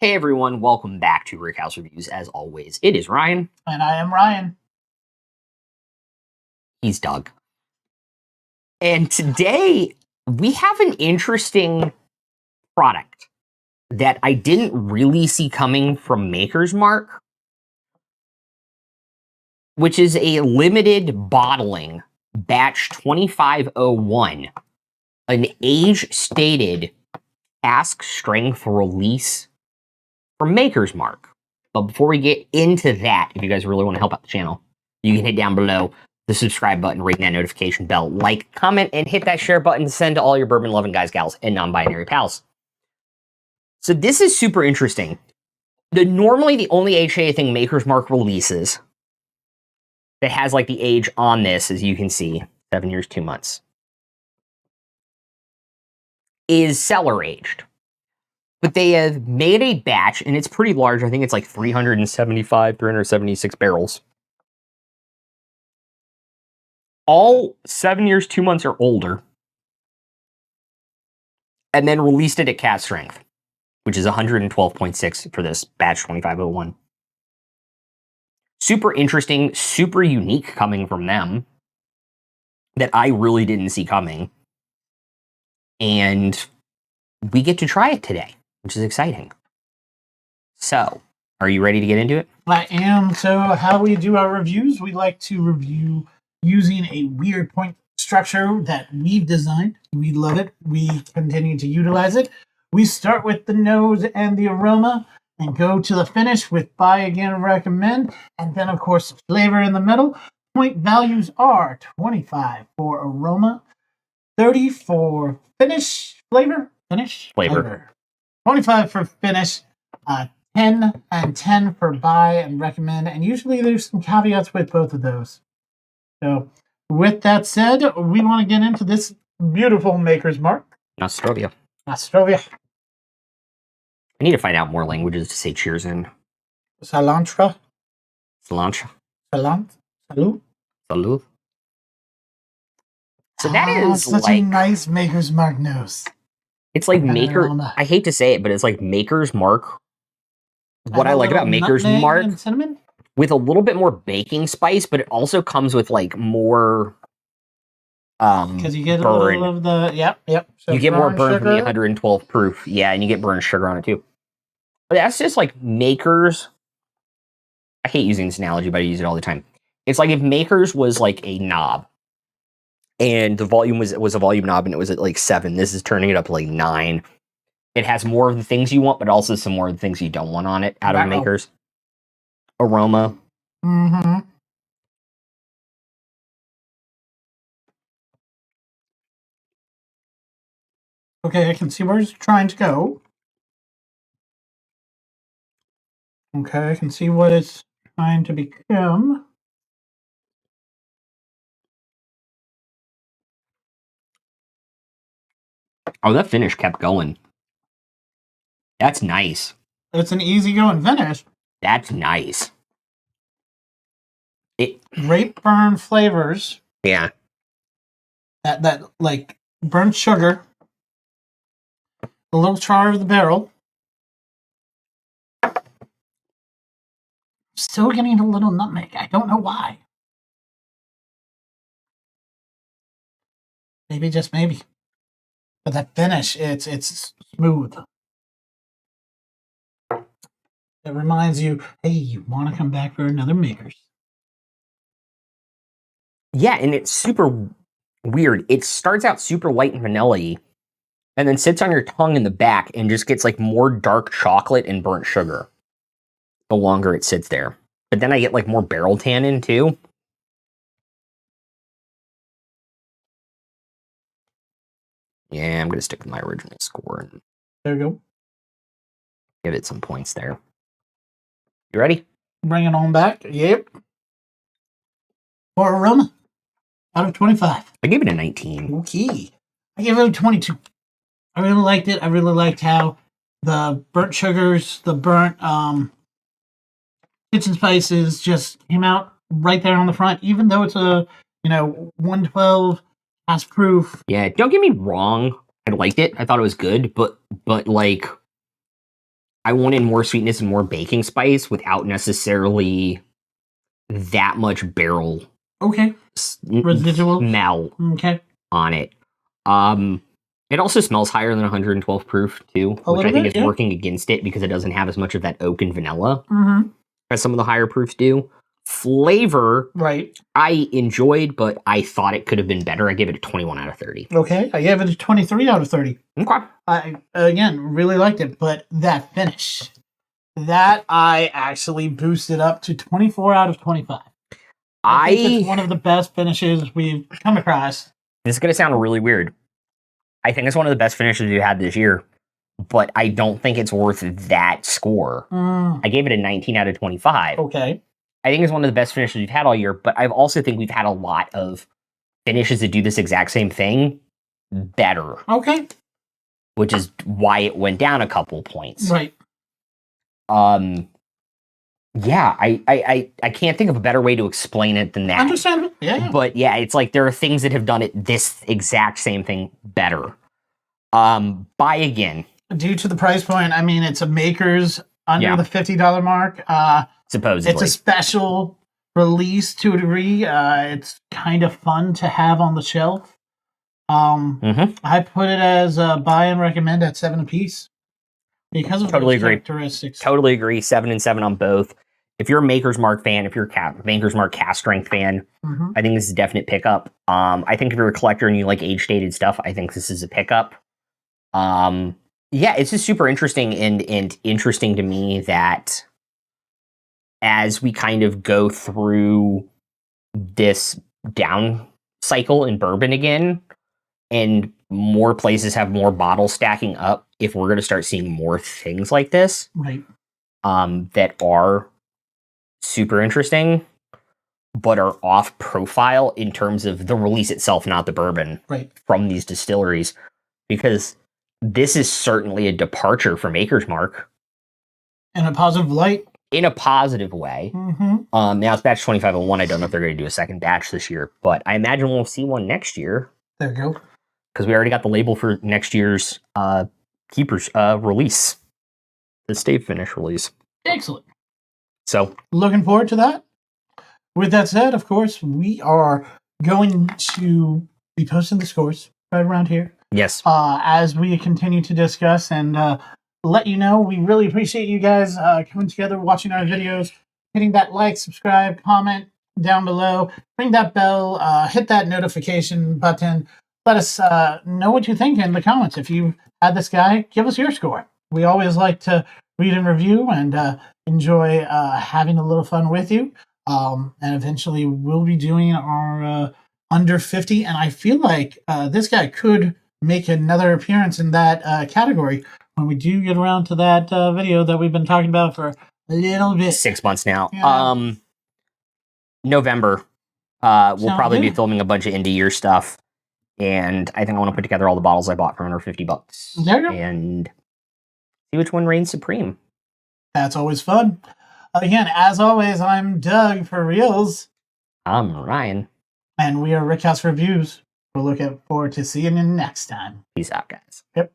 Hey everyone, welcome back to Rickhouse Reviews. As always, it is Ryan. And I am Ryan. He's Doug. And today we have an interesting product that I didn't really see coming from Maker's Mark, which is a limited bottling batch 2501, an age-stated cask strength release from Maker's Mark. But before we get into that, if you guys really want to help out the channel, you can hit down below the subscribe button, ring that notification bell, like, comment, and hit that share button to send to all your bourbon-loving guys, gals, and non-binary pals. So this is super interesting. Normally, the only HA thing Maker's Mark releases that has like the age on this, as you can see, 7 years, 2 months, is cellar aged. But they have made a batch, and it's pretty large. I think it's like 376 barrels. All 7 years, 2 months or older. And then released it at cask strength, which is 112.6 for this batch 2501. Super interesting, super unique coming from them that I really didn't see coming. And we get to try it today, which is exciting. So, are you ready to get into it? I am. So how we do our reviews, we like to review using a weird point structure that we've designed. We love it. We continue to utilize it. We start with the nose and the aroma and go to the finish with buy again, recommend, and then of course the flavor in the middle. Point values are 25 for aroma, 30 for finish, flavor, 25 for finish, 10 and 10 for buy and recommend, and usually there's some caveats with both of those. So with that said, we want to get into this beautiful Maker's Mark. Nostrovia. I need to find out more languages to say cheers in. Salantra. Salut. Salud. So that is such like a nice Maker's Mark nose. It's like I hate to say it, but it's like Maker's Mark. What I like about Maker's Mark, cinnamon with a little bit more baking spice, but it also comes with like more because you get burn. a little of the So you get more burn from the 112 proof, yeah, and you get burnt sugar on it too. But that's just like Maker's. I hate using this analogy, but I use it all the time. It's like if Maker's was like a knob, and the volume was a volume knob, and it was at like 7. This is turning it up to like 9. It has more of the things you want, but also some more of the things you don't want on it out of Maker's. Aroma. Mm-hmm. Okay, I can see where it's trying to go. Okay, I can see what it's trying to become. Oh, that finish kept going. That's nice. It's an easygoing finish. That's nice. Grape burn flavors. Yeah. That like burnt sugar. A little char of the barrel. Still getting a little nutmeg. I don't know why. Maybe, just maybe. But that finish, it's smooth. It reminds you, hey, you want to come back for another Maker's. Yeah, and it's super weird. It starts out super light and vanilla-y, and then sits on your tongue in the back and just gets like more dark chocolate and burnt sugar the longer it sits there. But then I get like more barrel tannin too. Yeah, I'm going to stick with my original score and there you go. Give it some points there. You ready? Bring it on back. Yep. For aroma, out of 25. I gave it a 19. Okay. I gave it a 22. I really liked it. I really liked how the burnt sugars, the burnt kitchen spices just came out right there on the front, even though it's a 112 cask proof. Yeah, don't get me wrong. I liked it. I thought it was good, but like I wanted more sweetness and more baking spice without necessarily that much barrel Okay. Residual. smell Okay. on it. It also smells higher than 112 proof too, A which I little think bit, is yeah. working against it because it doesn't have as much of that oak and vanilla Mm-hmm. as some of the higher proofs do. Flavor, Right. I enjoyed, but I thought it could have been better. I gave it a 21 out of 30. Okay. I gave it a 23 out of 30. Okay. I, again, really liked it, but that finish, that I actually boosted up to 24 out of 25. I think it's one of the best finishes we've come across. This is going to sound really weird. I think it's one of the best finishes we've had this year, but I don't think it's worth that score. I gave it a 19 out of 25. Okay. I think it's one of the best finishes we've had all year, but I also think we've had a lot of finishes that do this exact same thing better. Okay. Which is why it went down a couple points. Right. Yeah, I can't think of a better way to explain it than that. Understandable. Yeah. But yeah, it's like there are things that have done it this exact same thing better. Buy again. Due to the price point, I mean, it's a Maker's under the $50 mark. Supposedly. It's a special release to a degree. It's kind of fun to have on the shelf. I put it as a buy and recommend at 7 apiece because of Totally those agree. characteristics. Totally agree. 7 and 7 on both. If you're a Maker's Mark fan, if you're a Maker's Mark cast strength fan, I think this is a definite pickup. I think if you're a collector and you like age-dated stuff, I think this is a pickup. Yeah, it's just super interesting and interesting to me that as we kind of go through this down cycle in bourbon again, and more places have more bottles stacking up, if we're going to start seeing more things like this, Right. That are super interesting, but are off profile in terms of the release itself, not the bourbon, Right. from these distilleries, because this is certainly a departure from Maker's Mark. In a positive light. In a positive way. Now it's batch 2501. I don't know if they're going to do a second batch this year, but I imagine we'll see one next year. There you go. Because we already got the label for next year's Keeper's release, the stave finish release. Excellent. So looking forward to that. With that said, of course, we are going to be posting the scores right around here. Yes. As we continue to discuss and let you know, we really appreciate you guys coming together, watching our videos, hitting that like, subscribe, comment down below, ring that bell, hit that notification button. Let us know what you think in the comments. If you had this guy, give us your score. We always like to read and review and enjoy having a little fun with you. And eventually we'll be doing our under 50. And I feel like this guy could make another appearance in that category when we do get around to that video that we've been talking about for a little bit. 6 months now. Yeah. November. We'll Sounds probably be good. filming a bunch of indie year stuff. And I think I want to put together all the bottles I bought for under $50. There you go. And see which one reigns supreme. That's always fun. Again, as always, I'm Doug for Reels. I'm Ryan. And we are Rickhouse Reviews. We're looking forward to seeing you next time. Peace out, guys. Yep.